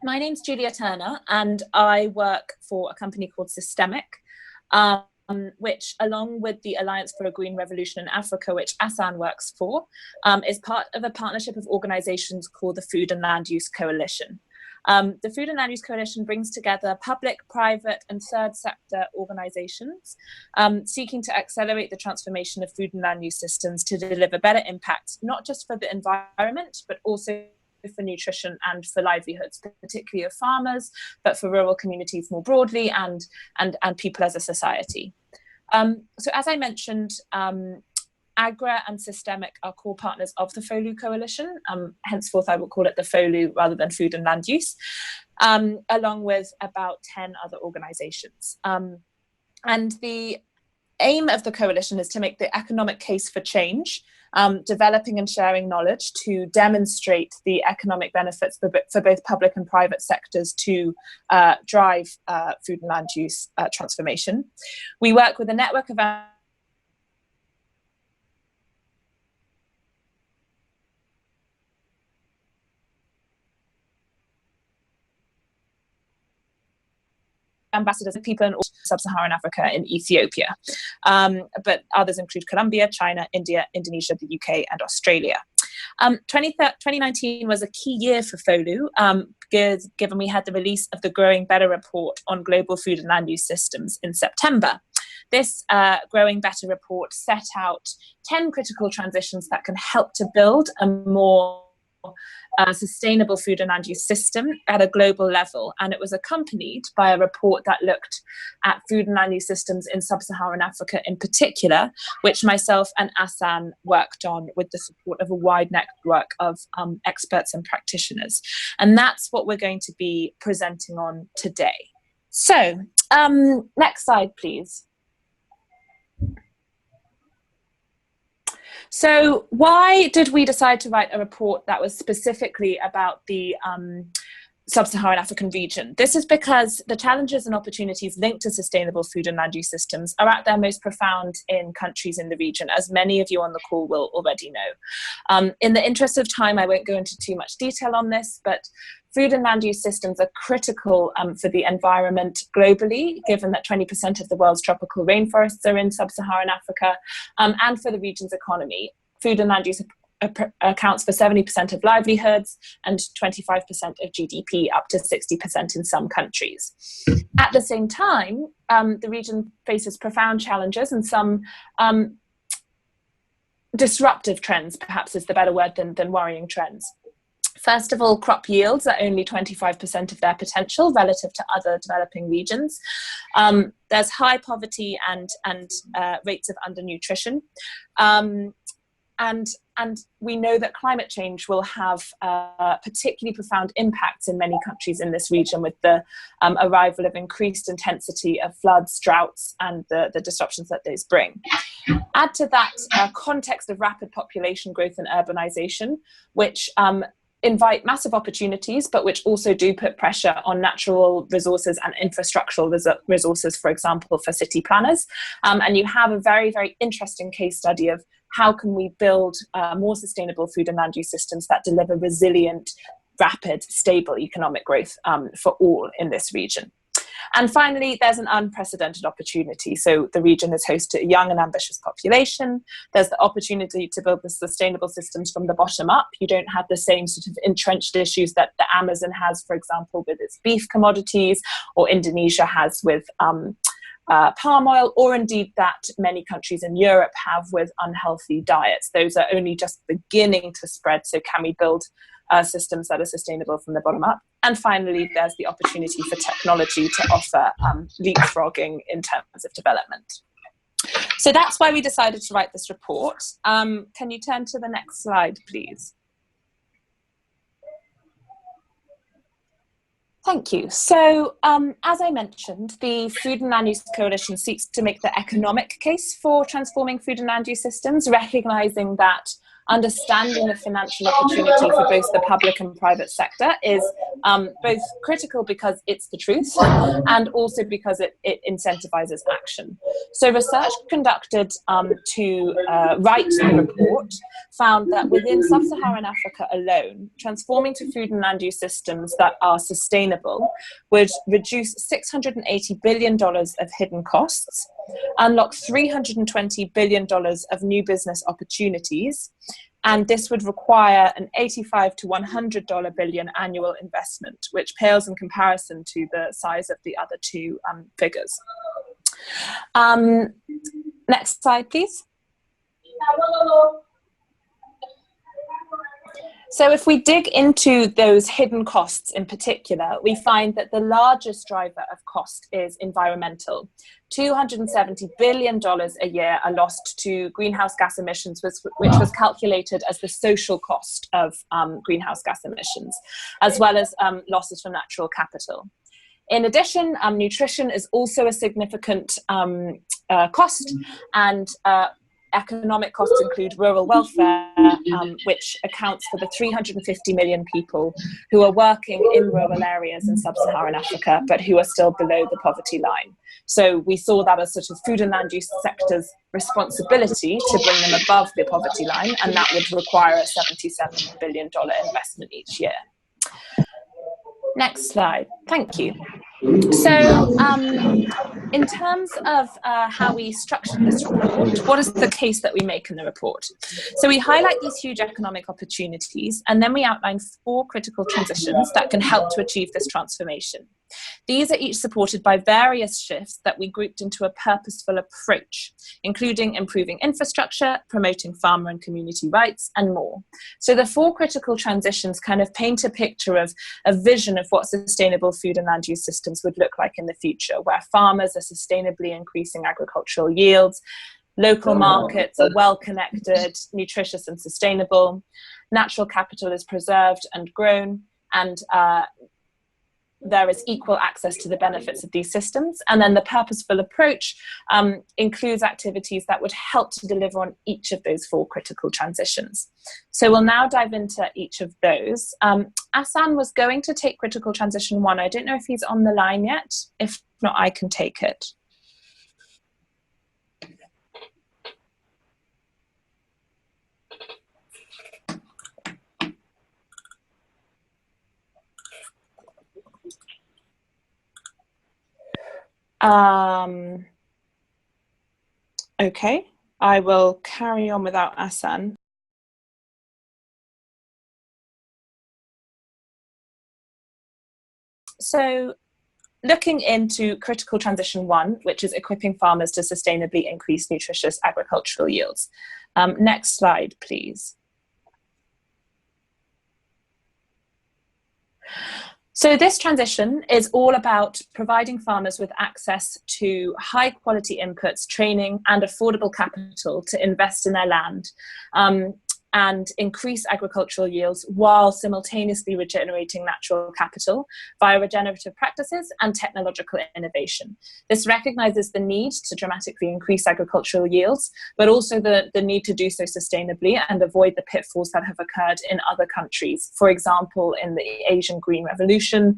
My name's Julia Turner, and I work for a company called Systemic, which, along with the Alliance for a Green Revolution in Africa, which Asan works for, is part of a partnership of organizations called the Food and Land Use Coalition. The Food and Land Use Coalition brings together public, private, and third sector organizations seeking to accelerate the transformation of food and land use systems to deliver better impact, not just for the environment, but also for nutrition and for livelihoods, particularly of farmers, but for rural communities more broadly and people as a society. So as I mentioned, AGRA and Systemic are core partners of the FOLU Coalition. Henceforth, I will call it the FOLU rather than Food and Land Use, along with about 10 other organizations. And the aim of the coalition is to make the economic case for change, developing and sharing knowledge to demonstrate the economic benefits for both public and private sectors to drive food and land use transformation. We work with a network of ambassadors and people in sub-Saharan Africa in Ethiopia. But others include Colombia, China, India, Indonesia, the UK, and Australia. 2019 was a key year for FOLU, given we had the release of the Growing Better report on global food and land use systems in September. This Growing Better report set out 10 critical transitions that can help to build a more sustainable food and land use system at a global level. And it was accompanied by a report that looked at food and land use systems in sub-Saharan Africa in particular, which myself and Asan worked on with the support of a wide network of experts and practitioners. And that's what we're going to be presenting on today. So next slide, please. So why did we decide to write a report that was specifically about the sub-Saharan African region? This is because the challenges and opportunities linked to sustainable food and land use systems are at their most profound in countries in the region, as many of you on the call will already know. In the interest of time, I won't go into too much detail on this, but food and land use systems are critical for the environment globally, given that 20% of the world's tropical rainforests are in sub-Saharan Africa, and for the region's economy. Food and land use accounts for 70% of livelihoods and 25% of GDP, up to 60% in some countries. At the same time, the region faces profound challenges and some disruptive trends, perhaps is the better word than worrying trends. First of all, crop yields are only 25% of their potential relative to other developing regions. There's high poverty and rates of undernutrition. And we know that climate change will have particularly profound impacts in many countries in this region, with the arrival of increased intensity of floods, droughts, and the disruptions that those bring. Add to that context of rapid population growth and urbanization, which invite massive opportunities, but which also do put pressure on natural resources and infrastructural resources, for example, for city planners. And you have a very, very interesting case study of how can we build more sustainable food and land use systems that deliver resilient, rapid, stable economic growth for all in this region. And finally, there's an unprecedented opportunity. So the region is host to a young and ambitious population. There's the opportunity to build the sustainable systems from the bottom up. You don't have the same sort of entrenched issues that the Amazon has, for example, with its beef commodities, or Indonesia has with palm oil, or indeed that many countries in Europe have with unhealthy diets. Those are only just beginning to spread. So can we build systems that are sustainable from the bottom up? And finally, there's the opportunity for technology to offer leapfrogging in terms of development. So that's why we decided to write this report. Can you turn to the next slide, please? Thank you. So as I mentioned, the Food and Land Use Coalition seeks to make the economic case for transforming food and land use systems, recognizing that understanding the financial opportunity for both the public and private sector is both critical because it's the truth and also because it incentivizes action. So research conducted to write the report found that within sub-Saharan Africa alone, transforming to food and land use systems that are sustainable would reduce $680 billion of hidden costs, unlock $320 billion of new business opportunities, and this would require an $85 to $100 billion annual investment, which pales in comparison to the size of the other two figures. Next slide, please. So if we dig into those hidden costs in particular, we find that the largest driver of cost is environmental. $270 billion a year are lost to greenhouse gas emissions, which was calculated as the social cost of greenhouse gas emissions, as well as losses from natural capital. In addition, nutrition is also a significant cost, and economic costs include rural welfare, which accounts for the 350 million people who are working in rural areas in sub-Saharan Africa, but who are still below the poverty line. So we saw that as sort of food and land use sector's responsibility to bring them above the poverty line, and that would require a $77 billion investment each year. Next slide. Thank you. So in terms of how we structured this report, what is the case that we make in the report? So we highlight these huge economic opportunities, and then we outline 4 critical transitions that can help to achieve this transformation. These are each supported by various shifts that we grouped into a purposeful approach, including improving infrastructure, promoting farmer and community rights, and more. So the 4 critical transitions kind of paint a picture of a vision of what sustainable food and land use systems would look like in the future, where farmers are sustainably increasing agricultural yields, local markets are well connected, nutritious and sustainable, natural capital is preserved and grown, and there is equal access to the benefits of these systems. And then the purposeful approach includes activities that would help to deliver on each of those 4 critical transitions. So we'll now dive into each of those. Asan was going to take critical transition 1. I don't know if he's on the line yet. If not, I can take it. Okay, I will carry on without Asan. So looking into critical transition 1, which is equipping farmers to sustainably increase nutritious agricultural yields. Next slide, please. So this transition is all about providing farmers with access to high quality inputs, training, and affordable capital to invest in their land and increase agricultural yields while simultaneously regenerating natural capital via regenerative practices and technological innovation. This recognizes the need to dramatically increase agricultural yields, but also the need to do so sustainably and avoid the pitfalls that have occurred in other countries. For example, in the Asian Green Revolution,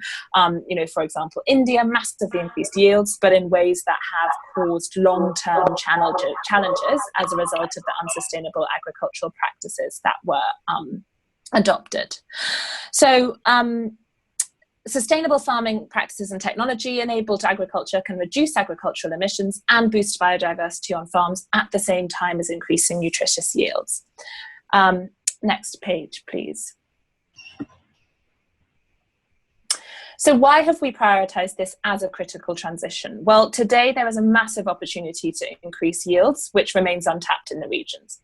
for example, India massively increased yields, but in ways that have caused long-term challenges as a result of the unsustainable agricultural practices that were adopted. So sustainable farming practices and technology enabled agriculture can reduce agricultural emissions and boost biodiversity on farms at the same time as increasing nutritious yields. Next page, please. So why have we prioritized this as a critical transition? Well, today there is a massive opportunity to increase yields, which remains untapped in the regions.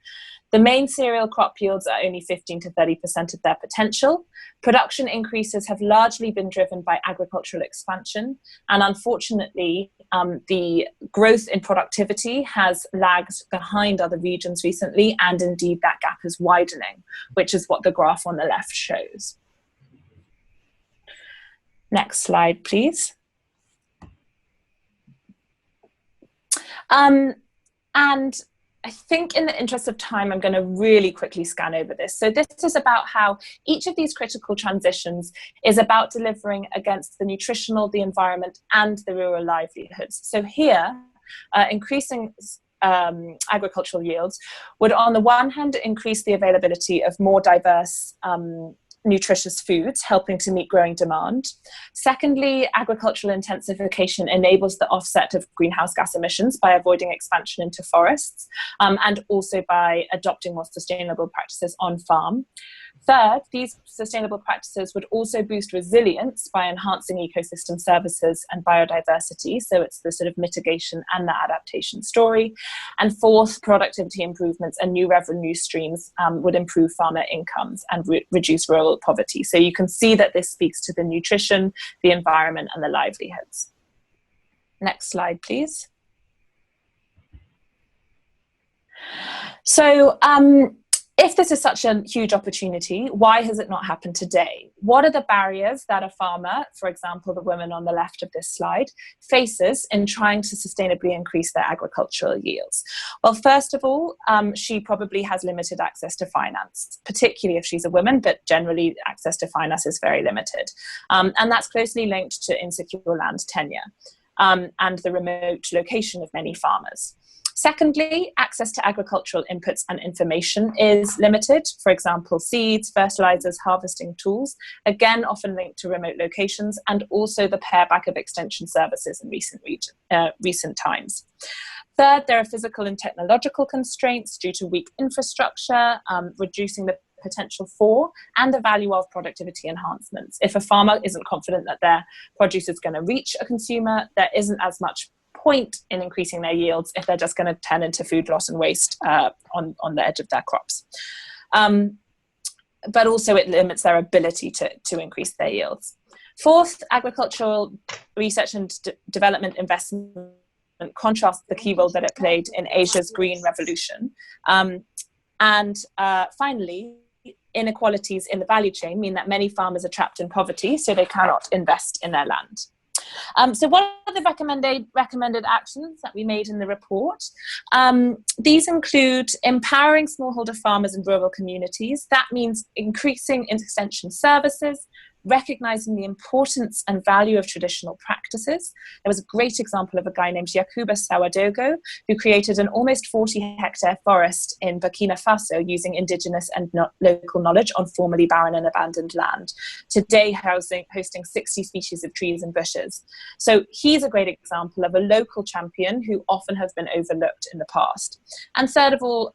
The main cereal crop yields are only 15 to 30% of their potential. Production increases have largely been driven by agricultural expansion. And unfortunately, the growth in productivity has lagged behind other regions recently. And indeed, that gap is widening, which is what the graph on the left shows. Next slide, please. And I think in the interest of time, I'm going to really quickly scan over this. So this is about how each of these critical transitions is about delivering against the nutritional, the environment, and the rural livelihoods. So here, increasing agricultural yields would, on the one hand, increase the availability of more diverse nutritious foods, helping to meet growing demand. Secondly, agricultural intensification enables the offset of greenhouse gas emissions by avoiding expansion into forests, and also by adopting more sustainable practices on farm. Third, these sustainable practices would also boost resilience by enhancing ecosystem services and biodiversity. So it's the sort of mitigation and the adaptation story. And fourth, productivity improvements and new revenue streams would improve farmer incomes and reduce rural poverty. So you can see that this speaks to the nutrition, the environment, and the livelihoods. Next slide, please. So, if this is such a huge opportunity, why has it not happened today? What are the barriers that a farmer, for example, the woman on the left of this slide, faces in trying to sustainably increase their agricultural yields? Well, first of all, she probably has limited access to finance, particularly if she's a woman, but generally access to finance is very limited. And that's closely linked to insecure land tenure and the remote location of many farmers. Secondly, access to agricultural inputs and information is limited. For example, seeds, fertilizers, harvesting tools, again, often linked to remote locations, and also the pareback of extension services in recent times. Third, there are physical and technological constraints due to weak infrastructure, reducing the potential for and the value of productivity enhancements. If a farmer isn't confident that their produce is going to reach a consumer, there isn't as much point in increasing their yields if they're just going to turn into food loss and waste on the edge of their crops. But also it limits their ability to increase their yields. Fourth, agricultural research and development investment contrasts the key role that it played in Asia's green revolution. And finally, inequalities in the value chain mean that many farmers are trapped in poverty, so they cannot invest in their land. So what are the recommended actions that we made in the report? These include empowering smallholder farmers in rural communities. That means increasing extension services, recognizing the importance and value of traditional practices. There was a great example of a guy named Yakuba Sawadogo, who created an almost 40-hectare forest in Burkina Faso using indigenous and local knowledge on formerly barren and abandoned land, today hosting 60 species of trees and bushes. So he's a great example of a local champion who often has been overlooked in the past. And third of all,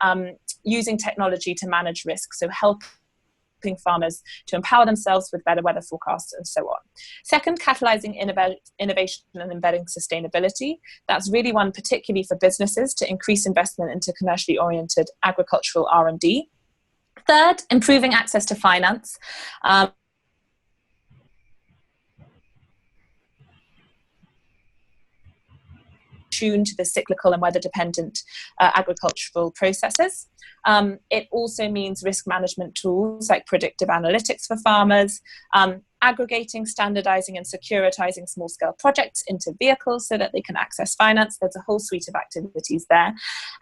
using technology to manage risk, so helping farmers to empower themselves with better weather forecasts and so on. Second, catalyzing innovation and embedding sustainability. That's really one particularly for businesses to increase investment into commercially oriented agricultural R&D. Third, improving access to finance. Tuned to the cyclical and weather-dependent agricultural processes. It also means risk management tools like predictive analytics for farmers, aggregating, standardizing, and securitizing small-scale projects into vehicles so that they can access finance. There's a whole suite of activities there.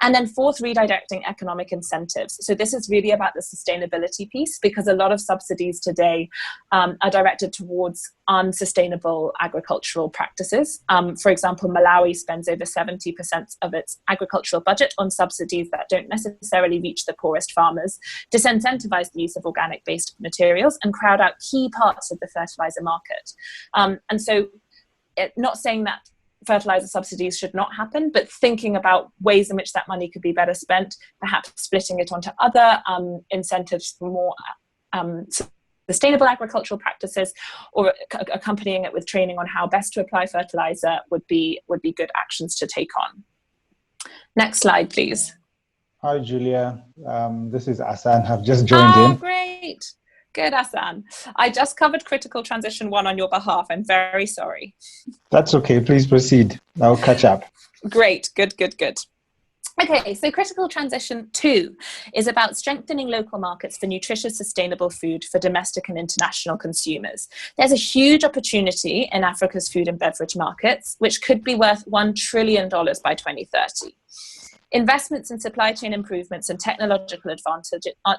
And then fourth, redirecting economic incentives. So this is really about the sustainability piece, because a lot of subsidies today are directed towards unsustainable agricultural practices. For example, Malawi spends over 70% of its agricultural budget on subsidies that don't necessarily reach the poorest farmers, disincentivize the use of organic-based materials, and crowd out key parts of the fertilizer market. And so not saying that fertilizer subsidies should not happen, but thinking about ways in which that money could be better spent, perhaps splitting it onto other incentives for more sustainable agricultural practices, or accompanying it with training on how best to apply fertilizer would be good actions to take on. Next slide, please. Hi, Julia. This is Asan. I've just joined in. Oh, great. Good, Asan. I just covered Critical Transition 1 on your behalf. I'm very sorry. That's okay. Please proceed. I'll catch up. Great. Good. Okay, so Critical Transition 2 is about strengthening local markets for nutritious, sustainable food for domestic and international consumers. There's a huge opportunity in Africa's food and beverage markets, which could be worth $1 trillion by 2030. Investments in supply chain improvements and technological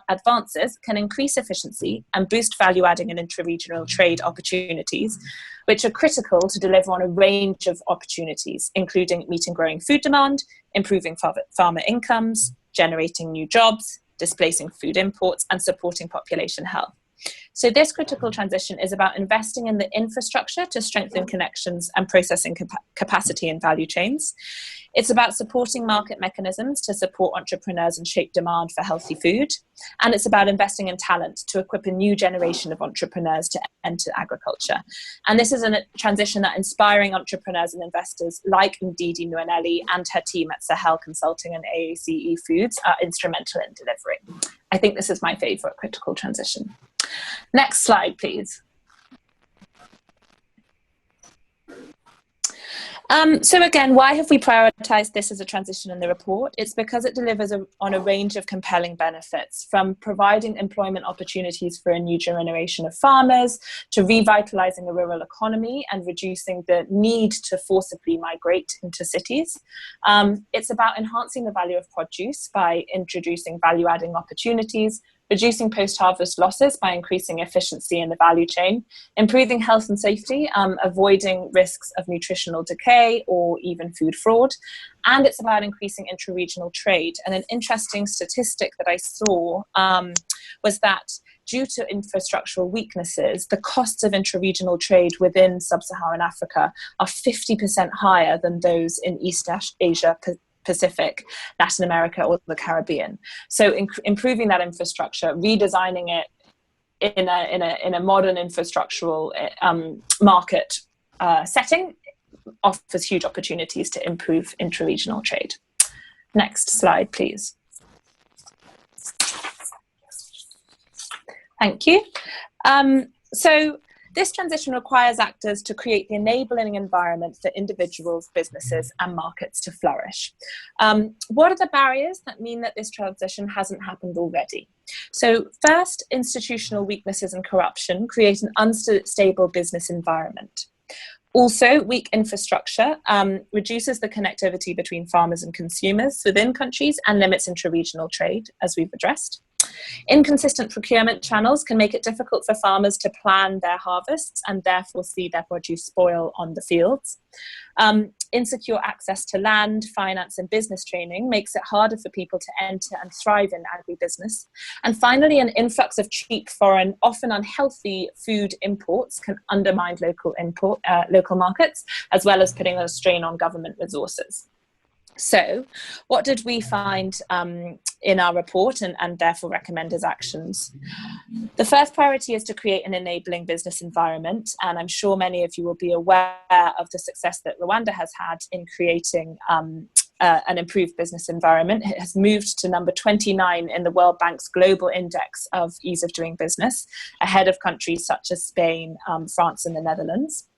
advances can increase efficiency and boost value-adding and intra-regional trade opportunities, which are critical to deliver on a range of opportunities, including meeting growing food demand, improving farmer incomes, generating new jobs, displacing food imports, and supporting population health. So this critical transition is about investing in the infrastructure to strengthen connections and processing capacity in value chains. It's about supporting market mechanisms to support entrepreneurs and shape demand for healthy food. And it's about investing in talent to equip a new generation of entrepreneurs to enter agriculture. And this is a transition that inspiring entrepreneurs and investors like Ndidi Nwuneli and her team at Sahel Consulting and AACE Foods are instrumental in delivering. I think this is my favourite critical transition. Next slide, please. So again, why have we prioritised this as a transition in the report? It's because it delivers on a range of compelling benefits, from providing employment opportunities for a new generation of farmers, to revitalising a rural economy and reducing the need to forcibly migrate into cities. It's about enhancing the value of produce by introducing value-adding opportunities, reducing post-harvest losses by increasing efficiency in the value chain, improving health and safety, avoiding risks of nutritional decay or even food fraud. And it's about increasing intra-regional trade. And an interesting statistic that I saw was that due to infrastructural weaknesses, the costs of intra-regional trade within sub-Saharan Africa are 50% higher than those in East Asia, Pacific, Latin America, or the Caribbean. So improving that infrastructure, redesigning it in a modern infrastructural market setting offers huge opportunities to improve intra-regional trade. Next slide, please. Thank you. So this transition requires actors to create the enabling environment for individuals, businesses, and markets to flourish. What are the barriers that mean that this transition hasn't happened already? So first, institutional weaknesses and corruption create an unstable business environment. Also, weak infrastructure reduces the connectivity between farmers and consumers within countries and limits intra-regional trade, as we've addressed. Inconsistent procurement channels can make it difficult for farmers to plan their harvests and therefore see their produce spoil on the fields. Insecure access to land, finance, and business training makes it harder for people to enter and thrive in agribusiness. And finally, an influx of cheap, foreign, often unhealthy food imports can undermine local markets, as well as putting a strain on government resources. So what did we find in our report and therefore recommend as actions? The first priority is to create an enabling business environment, and I'm sure many of you will be aware of the success that Rwanda has had in creating an improved business environment. It has moved to number 29 in the World Bank's Global Index of Ease of Doing Business, ahead of countries such as Spain, France, and the Netherlands.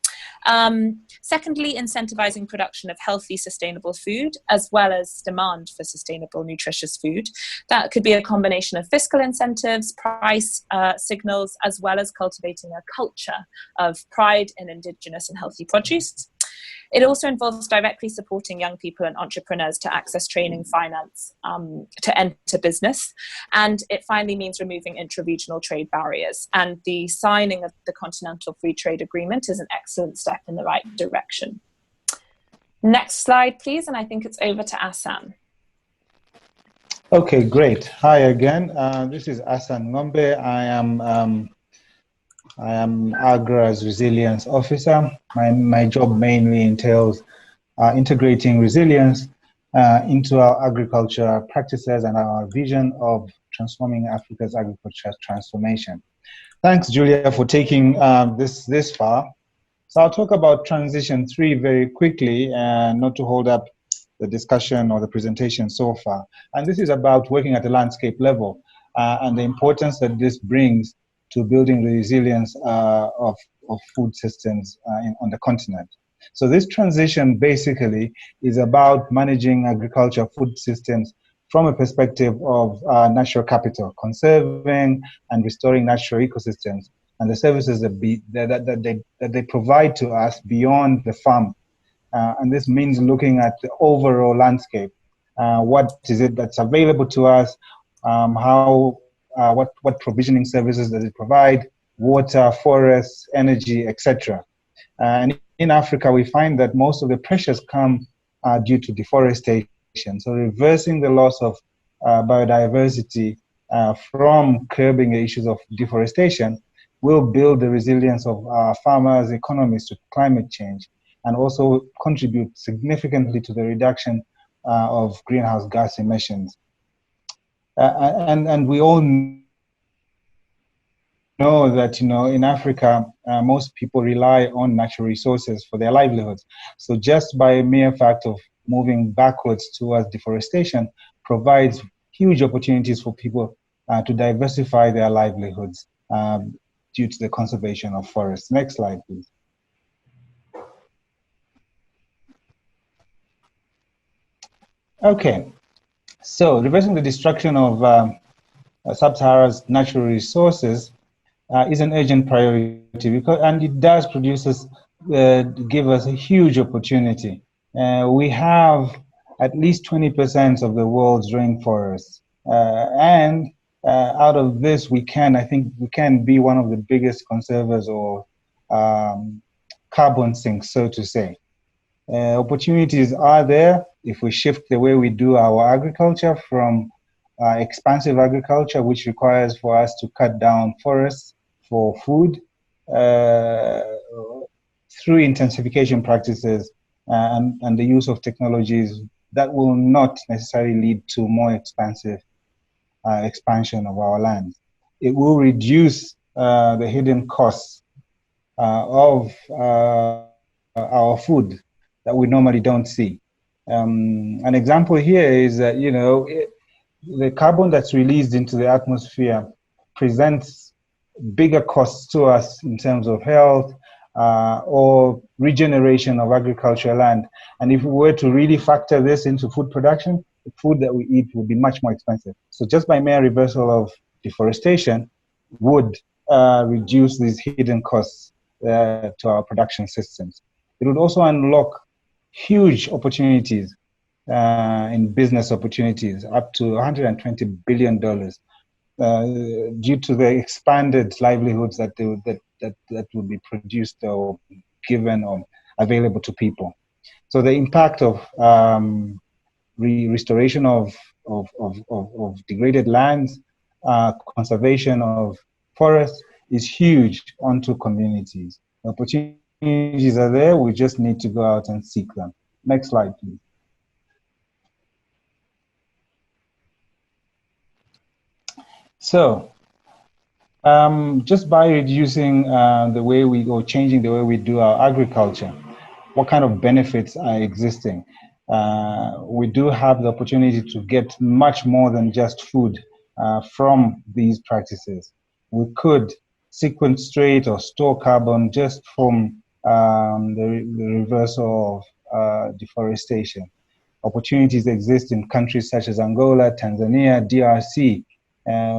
Secondly, incentivizing production of healthy, sustainable food, as well as demand for sustainable, nutritious food. That could be a combination of fiscal incentives, price signals, as well as cultivating a culture of pride in indigenous and healthy produce. It also involves directly supporting young people and entrepreneurs to access training, finance, to enter business. And it finally means removing intra-regional trade barriers. And the signing of the Continental Free Trade Agreement is an excellent step in the right direction. Next slide, please. And I think it's over to Asan. Okay, great. Hi again. This is Asan Ngombe. I am AGRA's Resilience Officer. My job mainly entails integrating resilience into our agriculture practices and our vision of transforming Africa's agriculture transformation. Thanks, Julia, for taking this far. So I'll talk about transition 3 very quickly, not to hold up the discussion or the presentation so far. And this is about working at the landscape level and the importance that this brings to building the resilience of food systems on the continent. So this transition basically is about managing agriculture food systems from a perspective of natural capital, conserving and restoring natural ecosystems and the services that they provide to us beyond the farm. And this means looking at the overall landscape what is it that's available to us, what provisioning services does it provide, water, forests, energy, etc. And in Africa, we find that most of the pressures come due to deforestation. So reversing the loss of biodiversity from curbing the issues of deforestation will build the resilience of farmers' economies to climate change and also contribute significantly to the reduction of greenhouse gas emissions. And we all know that, in Africa, most people rely on natural resources for their livelihoods. So just by a mere fact of moving backwards towards deforestation provides huge opportunities for people to diversify their livelihoods due to the conservation of forests. Next slide, please. Okay, so reversing the destruction of Sub-Saharan's natural resources is an urgent priority and it does give us a huge opportunity. We have at least 20% of the world's rainforests, and out of this, I think we can be one of the biggest conservers or carbon sinks, so to say. Opportunities are there if we shift the way we do our agriculture from expansive agriculture, which requires for us to cut down forests for food, through intensification practices and the use of technologies that will not necessarily lead to more expansive expansion of our land. It will reduce the hidden costs of our food that we normally don't see. An example here is that, the carbon that's released into the atmosphere presents bigger costs to us in terms of health or regeneration of agricultural land. And if we were to really factor this into food production, the food that we eat would be much more expensive. So just by mere reversal of deforestation would reduce these hidden costs to our production systems. It would also unlock huge opportunities in business opportunities, up to $120 billion, due to the expanded livelihoods that would be produced or given or available to people. So the impact of restoration of degraded lands, conservation of forests is huge onto communities. Opportunities are there, we just need to go out and seek them. Next slide, please. So, just by reducing changing the way we do our agriculture, what kind of benefits are existing? We do have the opportunity to get much more than just food from these practices. We could sequestrate or store carbon just from the reversal of deforestation. Opportunities exist in countries such as Angola, Tanzania, DRC,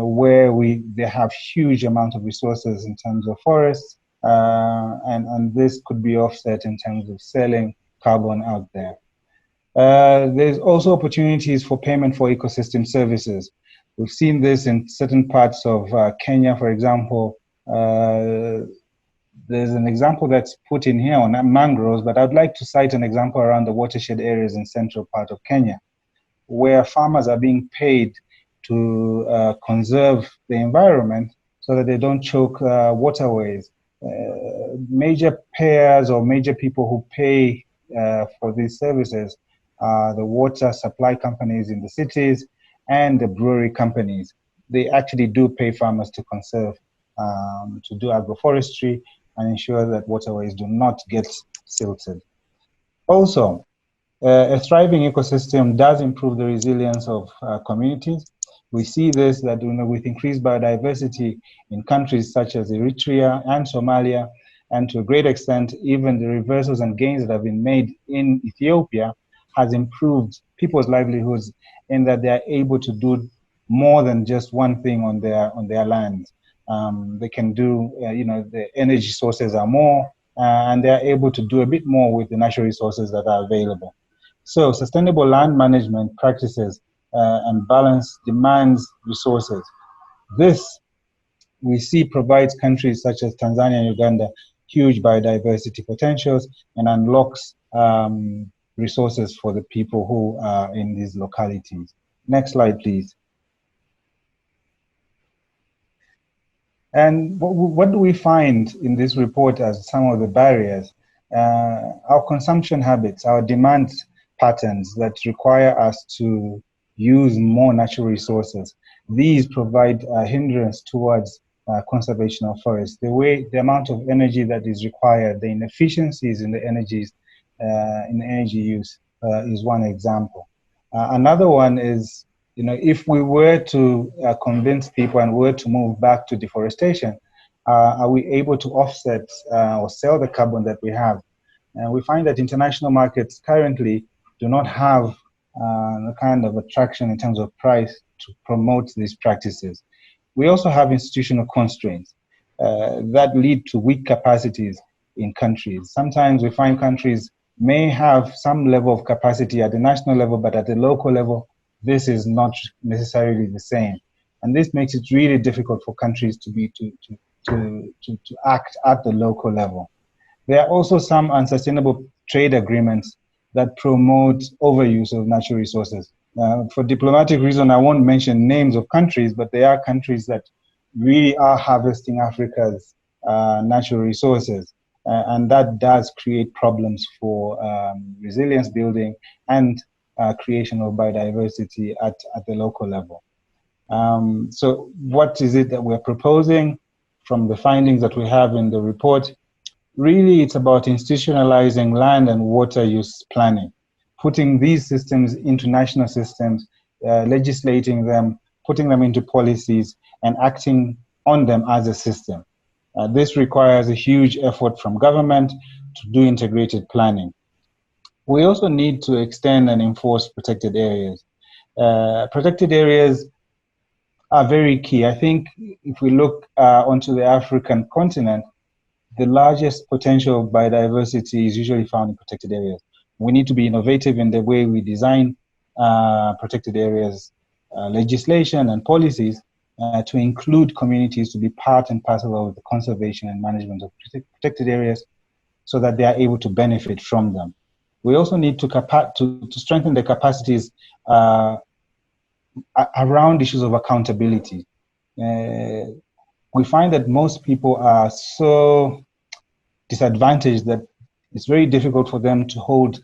where they have huge amounts of resources in terms of forests, and this could be offset in terms of selling carbon out there. There's also opportunities for payment for ecosystem services. We've seen this in certain parts of Kenya, for example. There's an example that's put in here on mangroves, but I'd like to cite an example around the watershed areas in central part of Kenya, where farmers are being paid to conserve the environment so that they don't choke waterways. Major payers or major people who pay for these services are the water supply companies in the cities and the brewery companies. They actually do pay farmers to conserve, to do agroforestry and ensure that waterways do not get silted. Also, a thriving ecosystem does improve the resilience of communities. We see this that with increased biodiversity in countries such as Eritrea and Somalia, and to a great extent, even the reversals and gains that have been made in Ethiopia has improved people's livelihoods in that they are able to do more than just one thing on their lands. They can do, the energy sources are more, and they are able to do a bit more with the natural resources that are available. So sustainable land management practices and balance demands resources. This we see provides countries such as Tanzania and Uganda huge biodiversity potentials and unlocks resources for the people who are in these localities. Next slide, please. And what do we find in this report as some of the barriers? Our consumption habits, our demand patterns that require us to use more natural resources. These provide a hindrance towards conservation of forests. The amount of energy that is required, the inefficiencies in the energies, in energy use is one example. Another one is, if we were to convince people and were to move back to deforestation, are we able to offset or sell the carbon that we have? And we find that international markets currently do not have the kind of attraction in terms of price to promote these practices. We also have institutional constraints that lead to weak capacities in countries. Sometimes we find countries may have some level of capacity at the national level, but at the local level, this is not necessarily the same. And this makes it really difficult for countries to act at the local level. There are also some unsustainable trade agreements that promote overuse of natural resources. For diplomatic reason, I won't mention names of countries, but there are countries that really are harvesting Africa's natural resources. And that does create problems for resilience building and creation of biodiversity at the local level. So what is it that we're proposing from the findings that we have in the report? Really, it's about institutionalizing land and water use planning, putting these systems into national systems, legislating them, putting them into policies, and acting on them as a system. This requires a huge effort from government to do integrated planning. We also need to extend and enforce protected areas. Protected areas are very key. I think if we look onto the African continent, the largest potential of biodiversity is usually found in protected areas. We need to be innovative in the way we design protected areas, legislation and policies to include communities to be part and parcel of the conservation and management of protected areas so that they are able to benefit from them. We also need to strengthen the capacities around issues of accountability. We find that most people are so disadvantaged that it's very difficult for them to hold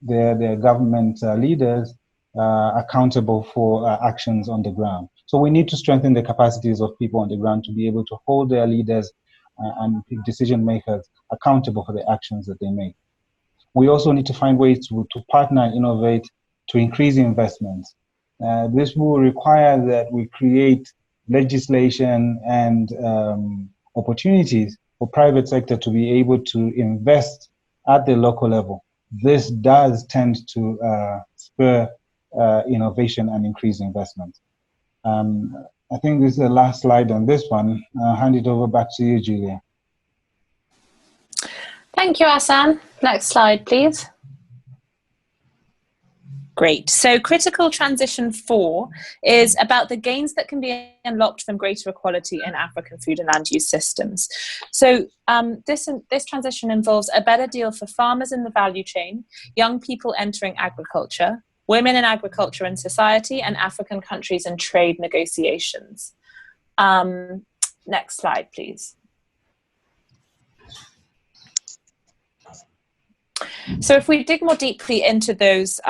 their government leaders accountable for actions on the ground. So we need to strengthen the capacities of people on the ground to be able to hold their leaders and decision makers accountable for the actions that they make. We also need to find ways to partner and innovate to increase investments. This will require that we create legislation and opportunities for private sector to be able to invest at the local level. This does tend to spur innovation and increase investment. I think this is the last slide on this one. I'll hand it over back to you, Julia. Thank you, Hassan. Next slide, please. Great. So Critical Transition 4 is about the gains that can be unlocked from greater equality in African food and land use systems. So this transition involves a better deal for farmers in the value chain, young people entering agriculture, women in agriculture and society, and African countries in trade negotiations. Next slide, please. So if we dig more deeply into those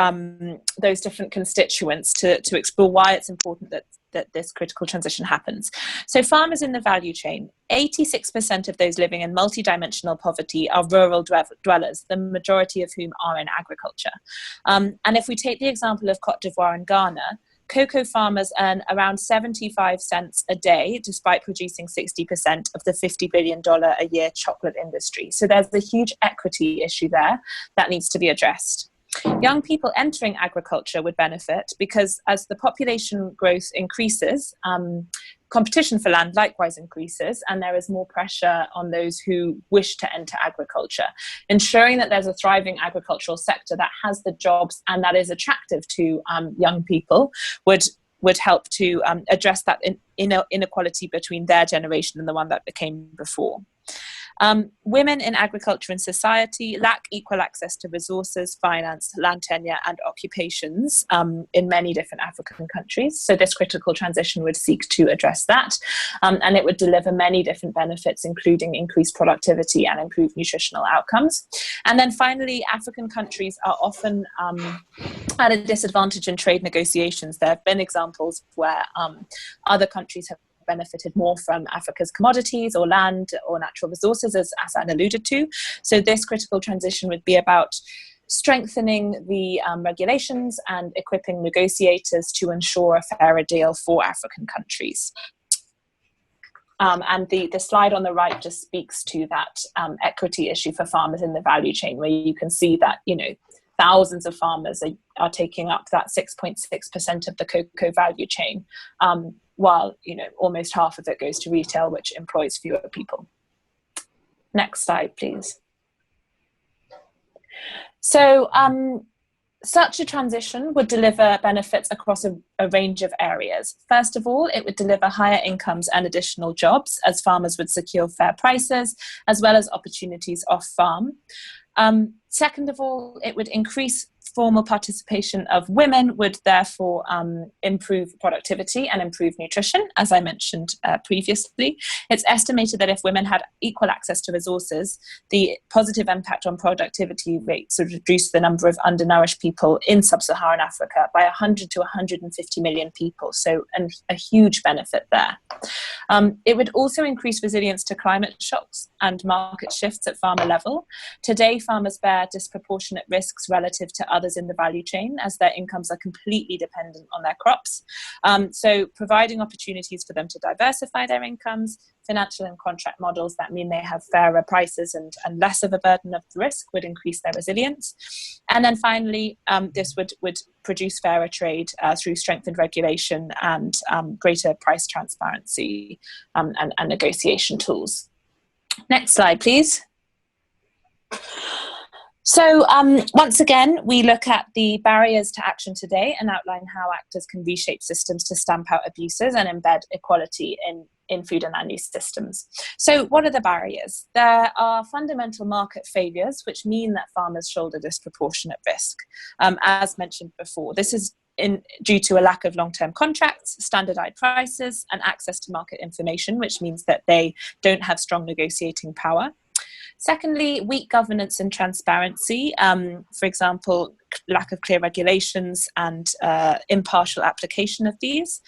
different constituents to explore why it's important that this critical transition happens. So farmers in the value chain, 86% of those living in multidimensional poverty are rural dwellers, the majority of whom are in agriculture. And if we take the example of Cote d'Ivoire and Ghana, cocoa farmers earn around 75 cents a day, despite producing 60% of the $50 billion a year chocolate industry. So there's a huge equity issue there that needs to be addressed. Young people entering agriculture would benefit because as the population growth increases, competition for land likewise increases, and there is more pressure on those who wish to enter agriculture. Ensuring that there's a thriving agricultural sector that has the jobs and that is attractive to young people would help to address that inequality between their generation and the one that came before. Women in agriculture and society lack equal access to resources, finance, land tenure and occupations in many different African countries. So this critical transition would seek to address that, and it would deliver many different benefits, including increased productivity and improved nutritional outcomes. And then finally, African countries are often at a disadvantage in trade negotiations. There have been examples where other countries have benefited more from Africa's commodities or land or natural resources, as Hassan alluded to. So this critical transition would be about strengthening the regulations and equipping negotiators to ensure a fairer deal for African countries. And the slide on the right just speaks to that equity issue for farmers in the value chain, where you can see that, thousands of farmers are taking up that 6.6% of the cocoa value chain, while almost half of it goes to retail, which employs fewer people. Next slide, please. So such a transition would deliver benefits across a range of areas. First of all, it would deliver higher incomes and additional jobs, as farmers would secure fair prices, as well as opportunities off farm. Second of all, it would increase formal participation of women, would therefore improve productivity and improve nutrition, as I mentioned previously. It's estimated that if women had equal access to resources, the positive impact on productivity rates would reduce the number of undernourished people in sub-Saharan Africa by 100 to 150 million people, so a huge benefit there. It would also increase resilience to climate shocks and market shifts at farmer level. Today, farmers bear disproportionate risks relative to others in the value chain, as their incomes are completely dependent on their crops. So providing opportunities for them to diversify their incomes, financial and contract models that mean they have fairer prices and less of a burden of risk would increase their resilience. And then finally, this would produce fairer trade through strengthened regulation and greater price transparency and negotiation tools. Next slide, please. So once again, we look at the barriers to action today and outline how actors can reshape systems to stamp out abuses and embed equality in food and land use systems. So what are the barriers? There are fundamental market failures, which mean that farmers shoulder disproportionate risk. As mentioned before, this is due to a lack of long-term contracts, standardized prices, and access to market information, which means that they don't have strong negotiating power. Secondly, weak governance and transparency, for example, lack of clear regulations and impartial application of these.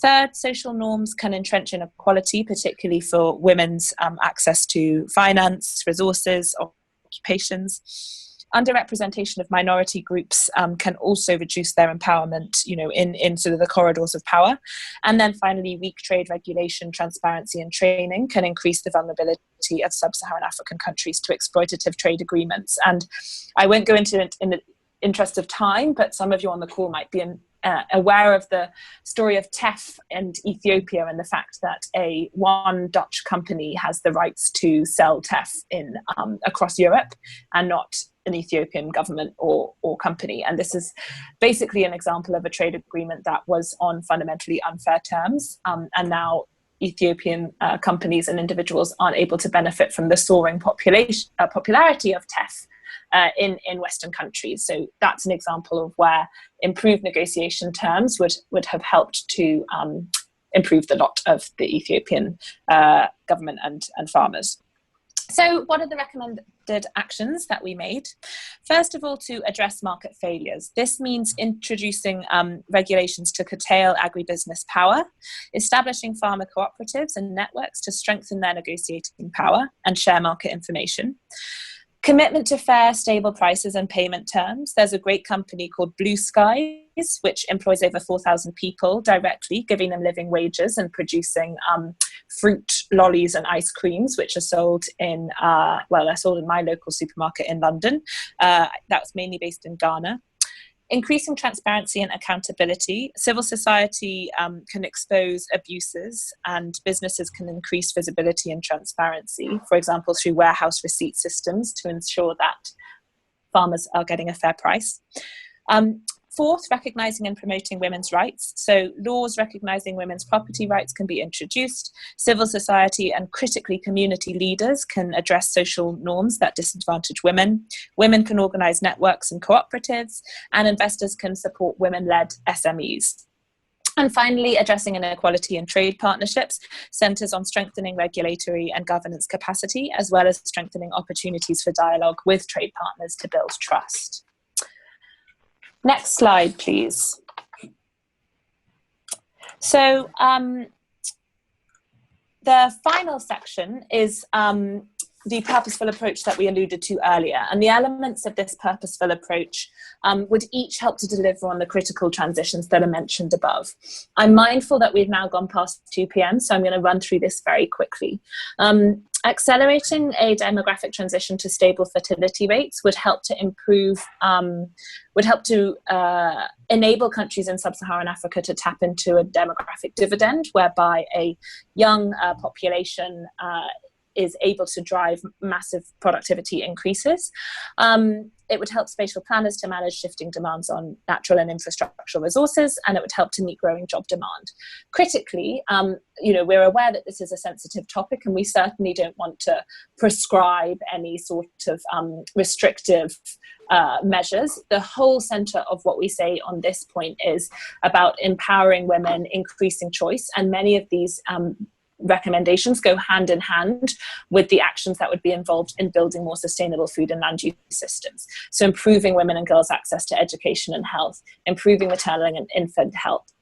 Third, social norms can entrench inequality, particularly for women's access to finance, resources, occupations. Underrepresentation of minority groups can also reduce their empowerment, in sort of the corridors of power. And then finally, weak trade regulation, transparency and training can increase the vulnerability of sub-Saharan African countries to exploitative trade agreements. And I won't go into it in the interest of time, but some of you on the call might be aware of the story of teff and Ethiopia, and the fact that one Dutch company has the rights to sell teff across Europe and not an Ethiopian government or company. And this is basically an example of a trade agreement that was on fundamentally unfair terms, and now Ethiopian companies and individuals aren't able to benefit from the soaring popularity of teff in Western countries. So that's an example of where improved negotiation terms would have helped to improve the lot of the Ethiopian government and farmers. So what are the recommended actions that we made? First of all, to address market failures. This means introducing regulations to curtail agribusiness power, establishing farmer cooperatives and networks to strengthen their negotiating power and share market information. Commitment to fair, stable prices and payment terms. There's a great company called Blue Skies, which employs over 4,000 people directly, giving them living wages and producing fruit, lollies and ice creams, which are sold they're sold in my local supermarket in London. That's mainly based in Ghana. increasing transparency and accountability. Civil society can expose abuses, and businesses can increase visibility and transparency, for example, through warehouse receipt systems to ensure that farmers are getting a fair price. Fourth, recognising and promoting women's rights. So laws recognising women's property rights can be introduced. Civil society and critically community leaders can address social norms that disadvantage women. Women can organise networks and cooperatives, and investors can support women-led SMEs. And finally, addressing inequality in trade partnerships centres on strengthening regulatory and governance capacity, as well as strengthening opportunities for dialogue with trade partners to build trust. Next slide, please. So the final section is the purposeful approach that we alluded to earlier. And the elements of this purposeful approach would each help to deliver on the critical transitions that are mentioned above. I'm mindful that we've now gone past 2 p.m, so I'm going to run through this very quickly. Accelerating a demographic transition to stable fertility rates would help to improve, enable countries in sub-Saharan Africa to tap into a demographic dividend, whereby a young population is able to drive massive productivity increases. It would help spatial planners to manage shifting demands on natural and infrastructural resources, and it would help to meet growing job demand. Critically, we're aware that this is a sensitive topic, and we certainly don't want to prescribe any sort of restrictive measures. The whole centre of what we say on this point is about empowering women, increasing choice, and many of these recommendations go hand in hand with the actions that would be involved in building more sustainable food and land use systems. So improving women and girls' access to education and health, improving maternal and infant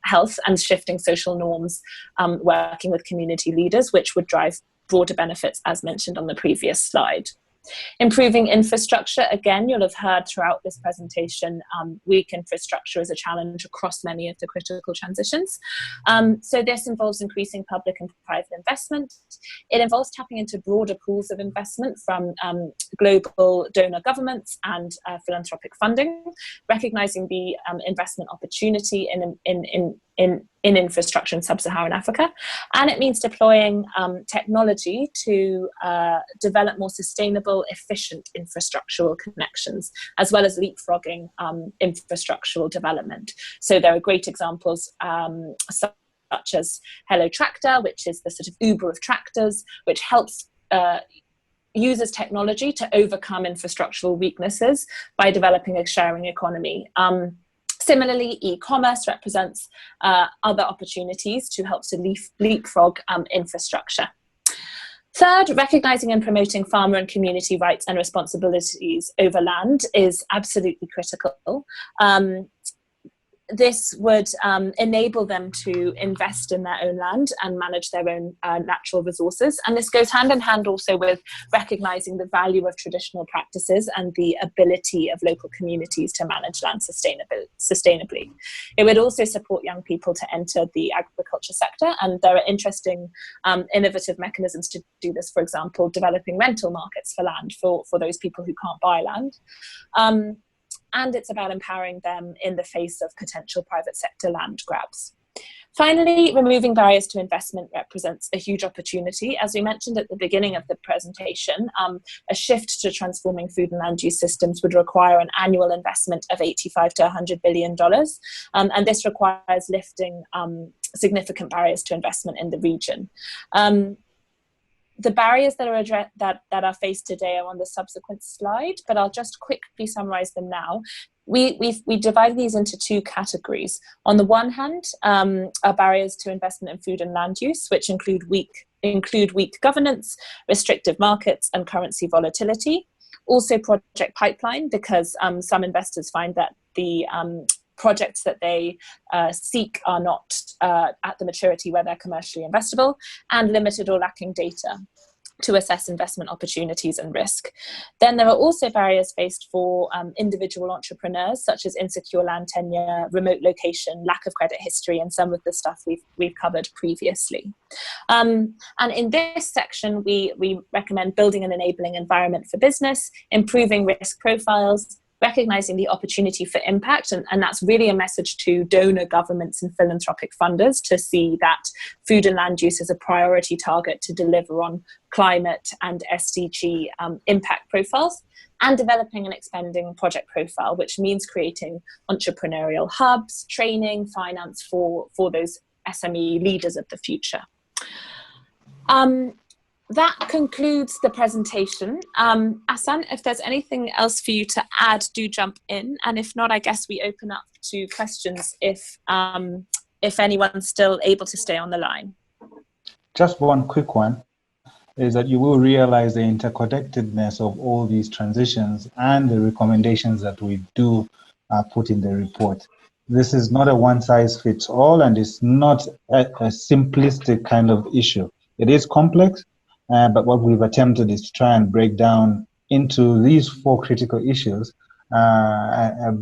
health, and shifting social norms, working with community leaders, which would drive broader benefits, as mentioned on the previous slide. Improving infrastructure, again, you'll have heard throughout this presentation, weak infrastructure is a challenge across many of the critical transitions. So this involves increasing public and private investment. It involves tapping into broader pools of investment from global donor governments and philanthropic funding, recognising the investment opportunity in infrastructure in sub-Saharan Africa. And it means deploying technology to develop more sustainable, efficient infrastructural connections, as well as leapfrogging infrastructural development. So there are great examples such as Hello Tractor, which is the sort of Uber of tractors, which helps uses technology to overcome infrastructural weaknesses by developing a sharing economy. Similarly, e-commerce represents other opportunities to help to leapfrog infrastructure. Third, recognising and promoting farmer and community rights and responsibilities over land is absolutely critical. This would enable them to invest in their own land and manage their own natural resources. And this goes hand in hand also with recognising the value of traditional practices and the ability of local communities to manage land sustainably. It would also support young people to enter the agriculture sector. And there are interesting innovative mechanisms to do this, for example, developing rental markets for land for those people who can't buy land. And it's about empowering them in the face of potential private sector land grabs. Finally, removing barriers to investment represents a huge opportunity. As we mentioned at the beginning of the presentation, a shift to transforming food and land use systems would require an annual investment of $85 to $100 billion. And this requires lifting significant barriers to investment in the region. The barriers that are faced today are on the subsequent slide, but I'll just quickly summarise them now. We divide these into two categories. On the one hand, are barriers to investment in food and land use, which include weak governance, restrictive markets, and currency volatility. Also project pipeline, because some investors find that the projects that they seek are not at the maturity where they're commercially investable, and limited or lacking data to assess investment opportunities and risk. Then there are also barriers faced for individual entrepreneurs, such as insecure land tenure, remote location, lack of credit history, and some of the stuff we've covered previously. And in this section, we recommend building an enabling environment for business, improving risk profiles, recognizing the opportunity for impact. And that's really a message to donor governments and philanthropic funders to see that food and land use as a priority target to deliver on climate and SDG impact profiles, and developing and expanding project profile, which means creating entrepreneurial hubs, training, finance for those SME leaders of the future. That concludes the presentation. Asan, if there's anything else for you to add, do jump in. And if not, I guess we open up to questions if anyone's still able to stay on the line. Just one quick one is that you will realize the interconnectedness of all these transitions and the recommendations that we do put in the report. This is not a one-size-fits-all, and it's not a simplistic kind of issue. It is complex, but what we've attempted is to try and break down into these 4 critical issues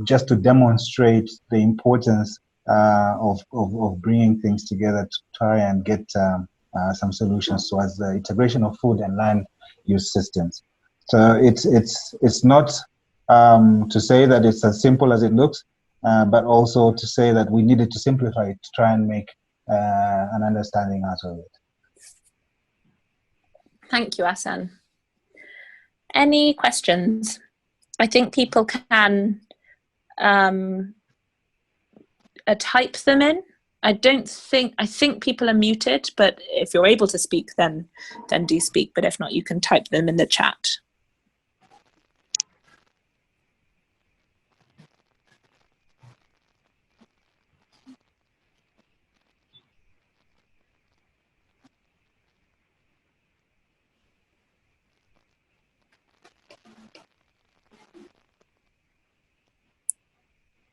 just to demonstrate the importance of bringing things together to try and get some solutions towards the integration of food and land use systems. So it's not to say that it's as simple as it looks, but also to say that we needed to simplify it to try and make an understanding out of it. Thank you, Asan. Any questions? I think people can type them in. I think people are muted, but if you're able to speak, then do speak. But if not, you can type them in the chat.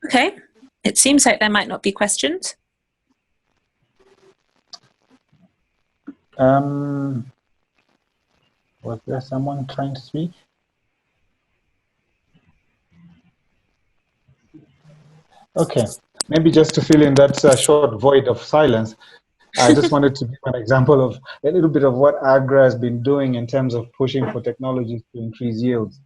Okay, it seems like there might not be questions. Was there someone trying to speak? Okay, maybe just to fill in that short void of silence, I just wanted to give an example of a little bit of what AGRA has been doing in terms of pushing for technologies to increase yields.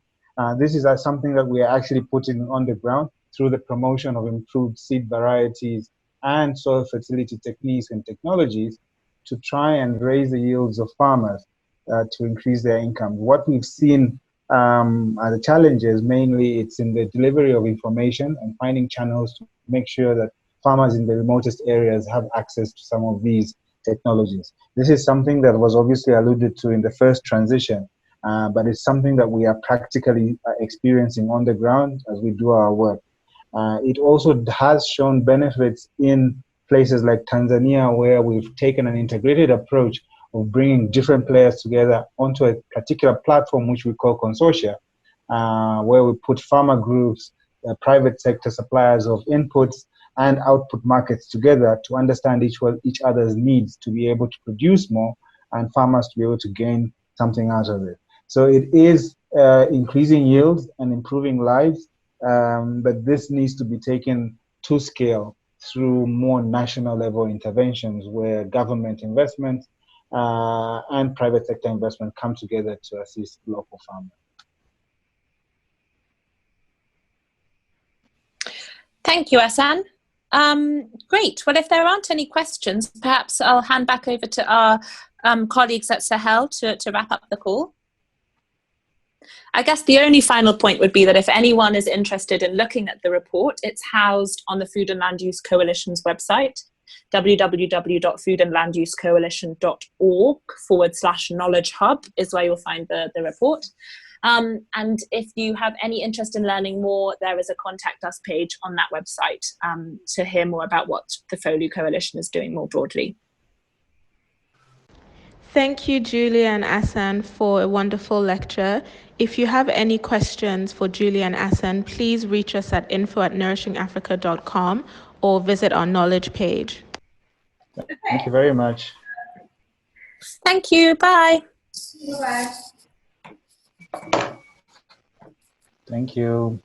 This is something that we are actually putting on the ground through the promotion of improved seed varieties and soil fertility techniques and technologies to try and raise the yields of farmers to increase their income. What we've seen are the challenges, mainly it's in the delivery of information and finding channels to make sure that farmers in the remotest areas have access to some of these technologies. This is something that was obviously alluded to in the first transition, but it's something that we are practically experiencing on the ground as we do our work. It also has shown benefits in places like Tanzania, where we've taken an integrated approach of bringing different players together onto a particular platform, which we call consortia, where we put farmer groups, private sector suppliers of inputs and output markets together to understand each other's needs to be able to produce more and farmers to be able to gain something out of it. So it is increasing yields and improving lives, but this needs to be taken to scale through more national level interventions where government investment and private sector investment come together to assist local farmers. Thank you, Asan. Great. Well, if there aren't any questions, perhaps I'll hand back over to our colleagues at Sahel to wrap up the call. I guess the only final point would be that if anyone is interested in looking at the report, it's housed on the Food and Land Use Coalition's website, www.foodandlanduscoalition.org/knowledge hub is where you'll find the report. And if you have any interest in learning more, there is a contact us page on that website to hear more about what the FOLU Coalition is doing more broadly. Thank you, Julia and Asan, for a wonderful lecture. If you have any questions for Julia and Asan, please reach us at info@nourishingafrica.com or visit our knowledge page. Thank you very much. Thank you. Bye. Thank you.